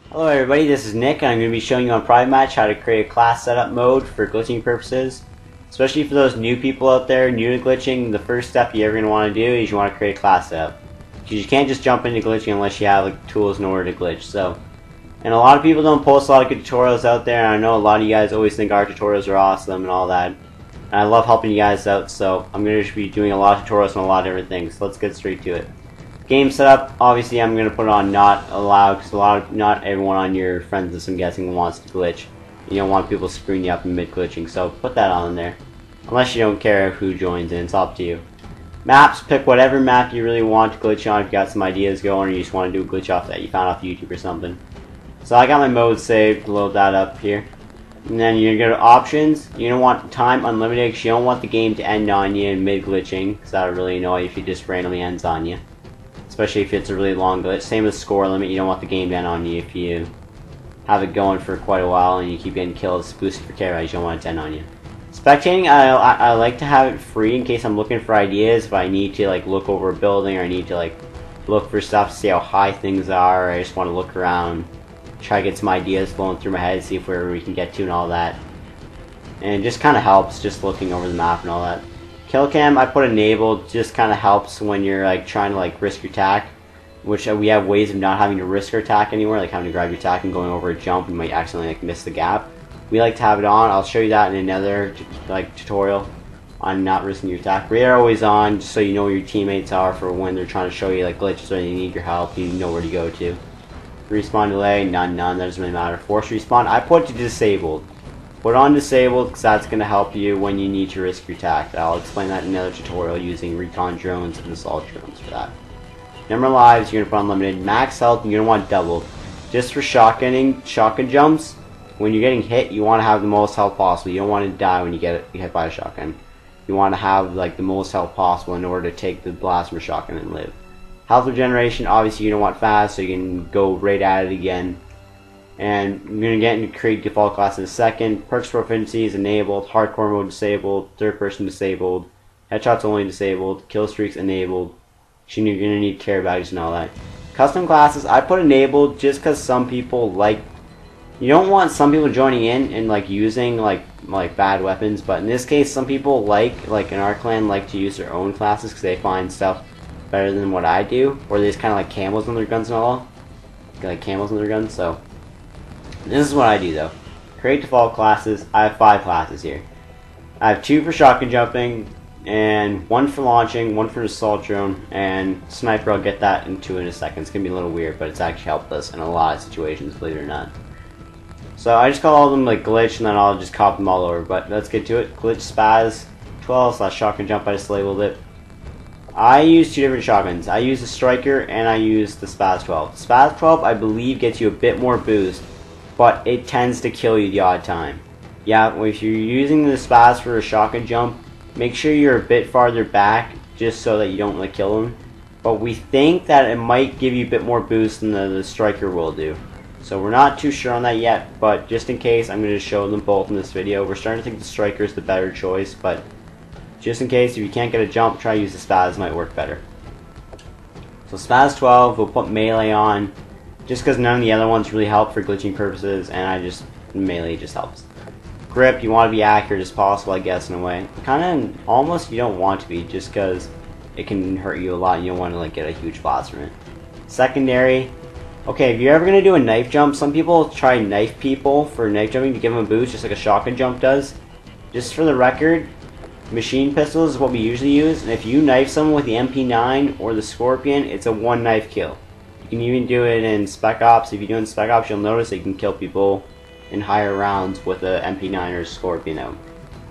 Hello everybody, this is Nick and I'm going to be showing you on Private Match how to create a class setup mode for glitching purposes. Especially for those new people out there, new to glitching, the first step you're ever going to want to do is you want to create a class setup. Because you can't just jump into glitching unless you have like tools in order to glitch. And a lot of people don't post a lot of good tutorials out there, and I know a lot of you guys always think our tutorials are awesome and all that. And I love helping you guys out, so I'm going to be doing a lot of tutorials on a lot of different things. So let's get straight to it. Game setup, obviously I'm going to put it on not allowed, because not everyone on your friends list, I'm guessing, wants to glitch. You don't want people screwing you up in mid-glitching, so put that on there. Unless you don't care who joins in, it's up to you. Maps, pick whatever map you really want to glitch on if you got some ideas going, or you just want to do a glitch off that you found off YouTube or something. So I got my mode saved, load that up here. And then you're going to go to options. You don't want time unlimited because you don't want the game to end on you in mid-glitching, because that would really annoy you if it just randomly ends on you. Especially if it's a really long glitch. Same with score limit, you don't want the game to end on you if you have it going for quite a while and you keep getting kills, boosted for care, you don't want it to end on you. Spectating, I like to have it free in case I'm looking for ideas, if I need to like look over a building or I need to like look for stuff to see how high things are, or I just want to look around, try to get some ideas flowing through my head, see if where we can get to and all that. And it just kind of helps just looking over the map and all that. Kill cam I put enabled, just kind of helps when you're like trying to like risk your tack, which we have ways of not having to risk our tack anywhere, like having to grab your tack and going over a jump, you might accidentally like miss the gap. We like to have it on. I'll show you that in another like tutorial on not risking your attack. Radar always on, just so you know where your teammates are for when they're trying to show you like glitches or they need your help. You know where to go to. Respawn delay, none. That doesn't really matter. Force respawn, I put it to disabled. Put on disabled because that's going to help you when you need to risk your attack. I'll explain that in another tutorial using recon drones and assault drones for that. Number of lives you're going to put on limited. Max health you're going to want doubled. Just for shotgun jumps. When you're getting hit, you want to have the most health possible. You don't want to die when you get hit by a shotgun. You want to have like the most health possible in order to take the blast from a shotgun and live. Health regeneration, obviously you don't want fast, so you can go right at it again. And I'm going to get into create default class in a second. Perks proficiency is enabled. Hardcore mode disabled. Third person disabled. Headshots only disabled. Kill streaks enabled. You're going to need care badges and all that. Custom classes, I put enabled just because some people like. You don't want some people joining in and like using like bad weapons, but in this case some people like in our clan like to use their own classes because they find stuff better than what I do, or they just kind of like camos on their guns and all, like camos on their guns. So this is what I do though. Create default classes. I have 5 classes here. I have 2 for shotgun jumping, and 1 for launching, 1 for assault drone, and sniper. I'll get that into in a second. It's gonna be a little weird, but it's actually helped us in a lot of situations, believe it or not. So I just call all of them like glitch, and then I'll just copy them all over. But let's get to it. Glitch spaz 12 / shotgun jump. I just labeled it. I use 2 different shotguns. I use the striker and I use the spaz 12. Spaz 12 I believe gets you a bit more boost, but it tends to kill you the odd time. Yeah, if you're using the spaz for a shotgun jump, make sure you're a bit farther back just so that you don't like kill them. But we think that it might give you a bit more boost than the striker will do. So we're not too sure on that yet, but just in case, I'm going to show them both in this video. We're starting to think the striker is the better choice, but just in case, if you can't get a jump, try to use the spaz, might work better. So spaz 12, we'll put melee on, just because none of the other ones really help for glitching purposes, and melee just helps. Grip, you want to be accurate as possible, I guess, in a way. Kind of, almost you don't want to be, just because it can hurt you a lot, and you don't want to like get a huge blast from it. Secondary. Okay, if you're ever going to do a knife jump, some people try knife people for knife jumping to give them a boost, just like a shotgun jump does. Just for the record, machine pistols is what we usually use, and if you knife someone with the MP9 or the Scorpion, it's a 1 knife kill. You can even do it in Spec Ops. If you do it in Spec Ops, you'll notice that you can kill people in higher rounds with a MP9 or a Scorpion out.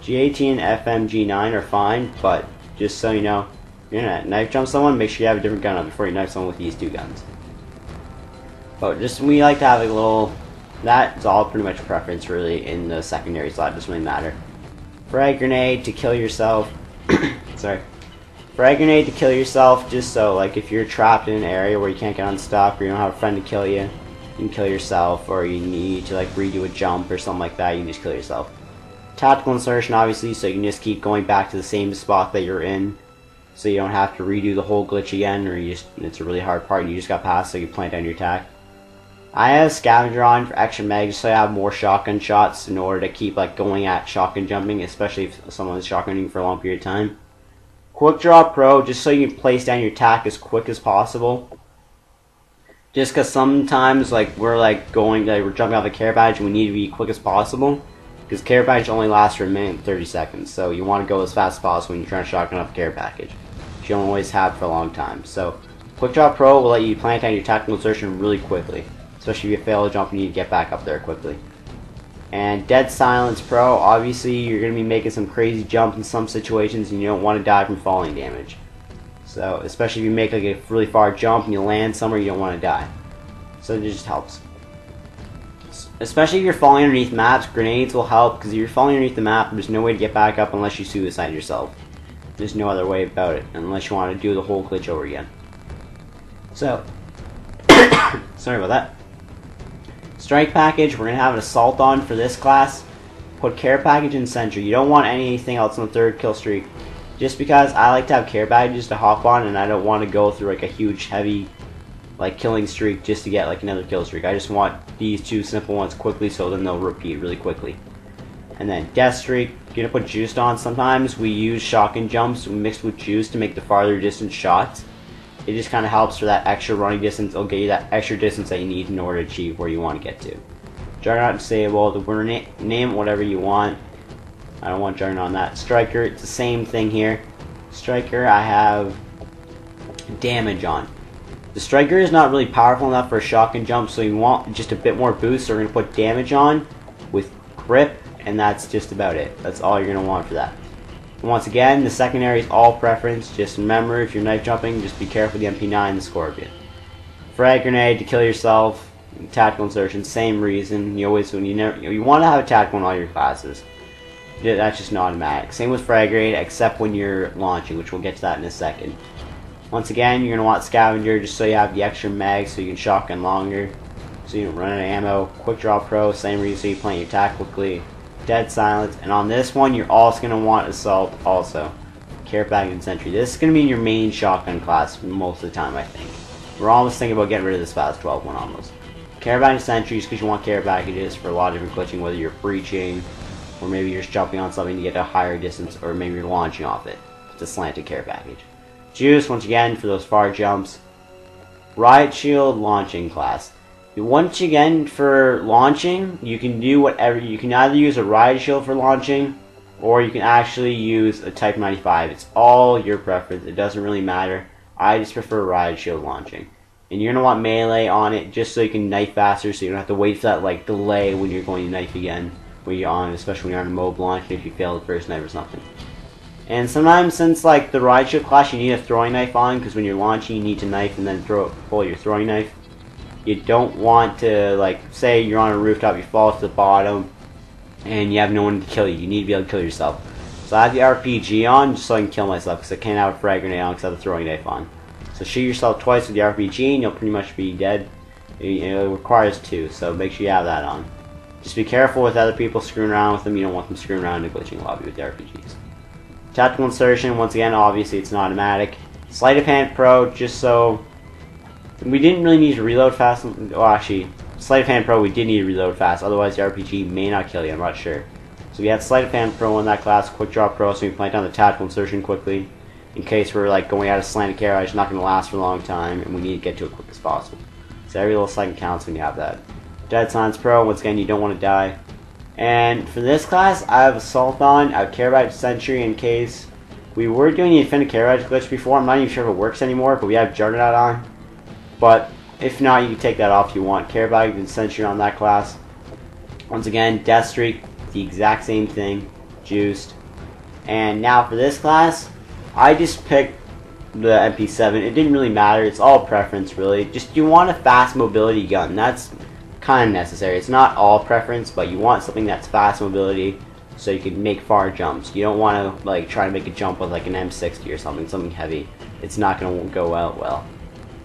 G18 and FMG9 are fine, but just so you know, if you're going to knife jump someone, make sure you have a different gun up before you knife someone with these 2 guns. But just we like to have a little. That's all pretty much preference really in the secondary slot. Doesn't really matter. Frag grenade to kill yourself. Sorry. Frag grenade to kill yourself. Just so like if you're trapped in an area where you can't get unstuck or you don't have a friend to kill you, you can kill yourself, or you need to like redo a jump or something like that. You can just kill yourself. Tactical insertion obviously, so you can just keep going back to the same spot that you're in so you don't have to redo the whole glitch again, or it's a really hard part and you just got past, so you plant down your attack. I have Scavenger on for extra megs, so I have more shotgun shots in order to keep like going at shotgun jumping, especially if someone's shotgunning for a long period of time. Quick Draw Pro, just so you can place down your attack as quick as possible. Just because sometimes like we're jumping off a care badge and we need to be quick as possible, because care package only lasts for a minute and 30 seconds, so you want to go as fast as possible when you're trying to shotgun off a care package. You don't always have for a long time. So Quick Draw Pro will let you plant down your tactical insertion really quickly, especially if you fail to jump and you need to get back up there quickly. And Dead Silence Pro, obviously you're going to be making some crazy jumps in some situations and you don't want to die from falling damage. So especially if you make like a really far jump and you land somewhere, you don't want to die. So it just helps. Especially if you're falling underneath maps, grenades will help, because if you're falling underneath the map, there's no way to get back up unless you suicide yourself. There's no other way about it, unless you want to do the whole glitch over again. So, sorry about that. Strike package, we're going to have an assault on for this class. Put care package and sentry. You don't want anything else on the third kill streak. Just because I like to have care packages to hop on, and I don't want to go through like a huge heavy like killing streak just to get like another kill streak. I just want these two simple ones quickly, so then they'll repeat really quickly. And then death streak, you're gonna put juiced on. Sometimes we use shotgun jumps mixed with juice to make the farther distance shots. It just kind of helps for that extra running distance. It'll get you that extra distance that you need in order to achieve where you want to get to. Juggernaut disable, we're name it whatever you want. I don't want Juggernaut on that. Striker, it's the same thing here. Striker, I have damage on. The Striker is not really powerful enough for a shotgun jump, so you want just a bit more boost, so we're going to put damage on with grip, and that's just about it. That's all you're going to want for that. And once again, the secondary is all preference. Just remember, if you're knife jumping, just be careful with the MP9 and the Scorpion. Frag grenade to kill yourself. Tactical insertion, same reason. You want to have a tactical in all your classes. That's just an automatic. Same with frag grenade, except when you're launching, which we'll get to that in a second. Once again, you're going to want Scavenger just so you have the extra mag so you can shotgun longer, so you don't run out of ammo. Quick Draw Pro, same reason, so you plant your attack quickly. Dead Silence, and on this one you're also going to want Assault also. Care Package and Sentry. This is going to be your main shotgun class most of the time, I think. We're almost thinking about getting rid of this fast 12 one almost. Care Package and Sentry just because you want care packages for a lot of different glitching, whether you're breaching, or maybe you're just jumping on something to get a higher distance, or maybe you're launching off it. It's a slanted care package. Juice, once again, for those far jumps. Riot Shield, launching class. Once again, for launching, you can do whatever. You can either use a Riot Shield for launching, or you can actually use a Type 95. It's all your preference. It doesn't really matter. I just prefer Riot Shield launching. And you're going to want melee on it, just so you can knife faster, so you don't have to wait for that like delay when you're going to knife again, when you're on, especially when you're on a mob launch, if you fail the first knife or something. And sometimes, since like the Riot Shield class, you need a throwing knife on, because when you're launching, you need to knife and then pull your throwing knife. You don't want to, like, say you're on a rooftop, you fall to the bottom, and you have no one to kill you. You need to be able to kill yourself. So I have the RPG on, just so I can kill myself, because I can't have a frag grenade on, because I have the throwing knife on. So shoot yourself twice with the RPG, and you'll pretty much be dead. It requires 2, so make sure you have that on. Just be careful with other people screwing around with them. You don't want them screwing around in the glitching lobby with the RPGs. Tactical insertion, once again, obviously it's an automatic. Sleight of hand pro, just so we didn't really need to reload fast. Well, actually, sleight of hand pro we did need to reload fast. Otherwise, the RPG may not kill you. I'm not sure. So we had sleight of hand pro in that class. Quick Draw Pro, so we plant down the tactical insertion quickly, in case we're like going out of slanted carriage. It's not going to last for a long time, and we need to get to it quick as possible. So every little second counts when you have that. Dead Silence Pro, once again, you don't want to die. And for this class, I have Assault on. I have Care Package Sentry in case we were doing the Infinite Care Package glitch before. I'm not even sure if it works anymore, but we have Juggernaut on. But if not, you can take that off if you want. Care Package and Sentry on that class. Once again, Death Streak, the exact same thing. Juiced. And now for this class, I just picked the MP7. It didn't really matter. It's all preference, really. Just you want a fast mobility gun. That's kind of necessary. It's not all preference, but you want something that's fast mobility so you can make far jumps. You don't want to like try to make a jump with like an M60 or something heavy. It's not going to go out well.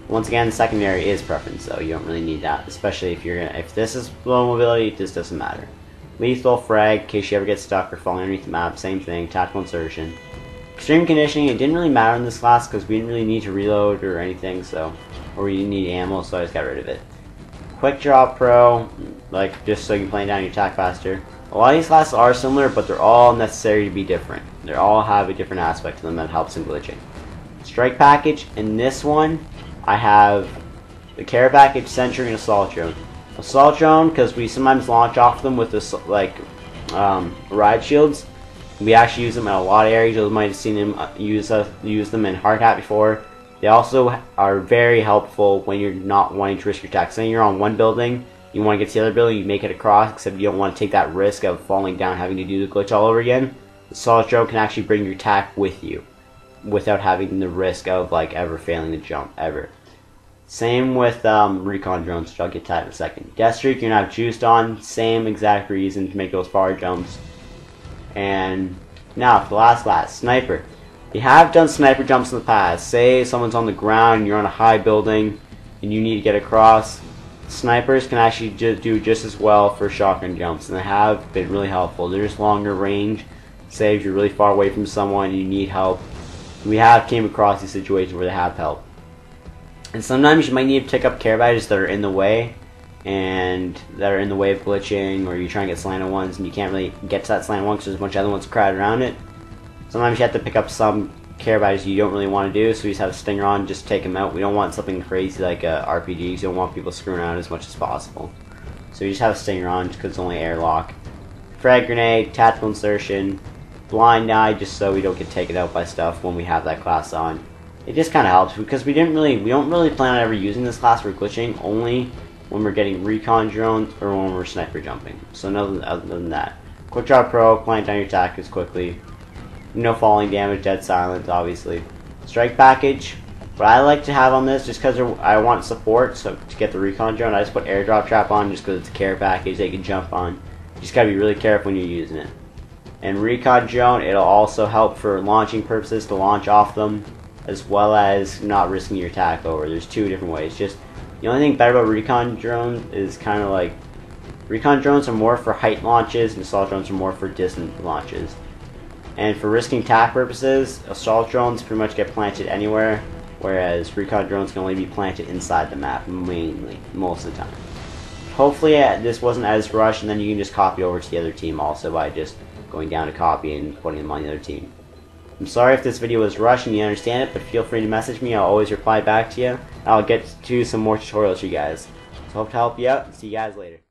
Once again, the secondary is preference, so you don't really need that, especially if this is low mobility. This doesn't matter. Lethal frag, in case you ever get stuck or fall underneath the map, same thing. Tactical insertion. Extreme conditioning, it didn't really matter in this class because we didn't really need to reload or anything, so, or we didn't need ammo, so I just got rid of it. Quick Draw Pro, like just so you can plane down your attack faster. A lot of these classes are similar, but they're all necessary to be different. They all have a different aspect to them that helps in glitching. Strike Package, in this one, I have the Care Package, Sentry, and Assault Drone. Assault Drone, because we sometimes launch off them with this, ride shields. We actually use them in a lot of areas. You might have seen them use them in Hard Hat before. They also are very helpful when you're not wanting to risk your attack. Say you're on one building, you want to get to the other building, you make it across, except you don't want to take that risk of falling down, having to do the glitch all over again. The Assault Drone can actually bring your attack with you, without having the risk of ever failing to jump, ever. Same with Recon Drones, which I'll get to that in a second. Death Streak, you're not juiced on, same exact reason to make those far jumps. And now, for the last class, Sniper. You have done sniper jumps in the past. Say someone's on the ground, you're on a high building, and you need to get across. Snipers can actually do just as well for shotgun jumps, and they have been really helpful. They're just longer range. Say if you're really far away from someone and you need help. We have came across these situations where they have help. And sometimes you might need to pick up care packages that are in the way, and that are in the way of glitching, or you're trying to get slanted ones and you can't really get to that slanted one because there's a bunch of other ones crowded around it. Sometimes you have to pick up some care packages you don't really want to do, so you just have a stinger on, just take them out. We don't want something crazy like RPGs. You don't want people screwing around as much as possible. So you just have a stinger on just because it's only airlock. Frag grenade, tactical insertion, blind eye, just so we don't get taken out by stuff when we have that class on. It just kind of helps because we don't really plan on ever using this class for glitching, only when we're getting recon drones or when we're sniper jumping. So nothing other than that. Quick Draw Pro, plant down your attackers quickly. No falling damage, dead silence, obviously. Strike Package, what I like to have on this, just because I want support, so to get the recon drone, I just put airdrop trap on just because it's a care package they can jump on. You just gotta be really careful when you're using it. And recon drone, it'll also help for launching purposes to launch off them, as well as not risking your attack over. There's two different ways. Just the only thing better about recon drone is kind of like recon drones are more for height launches and assault drones are more for distant launches. And for risking attack purposes, assault drones pretty much get planted anywhere, whereas recon drones can only be planted inside the map, mainly, most of the time. Hopefully this wasn't as rushed, and then you can just copy over to the other team also by just going down to copy and putting them on the other team. I'm sorry if this video was rushed and you understand it, but feel free to message me. I'll always reply back to you. I'll get to some more tutorials for you guys. So hope to help you out. See you guys later.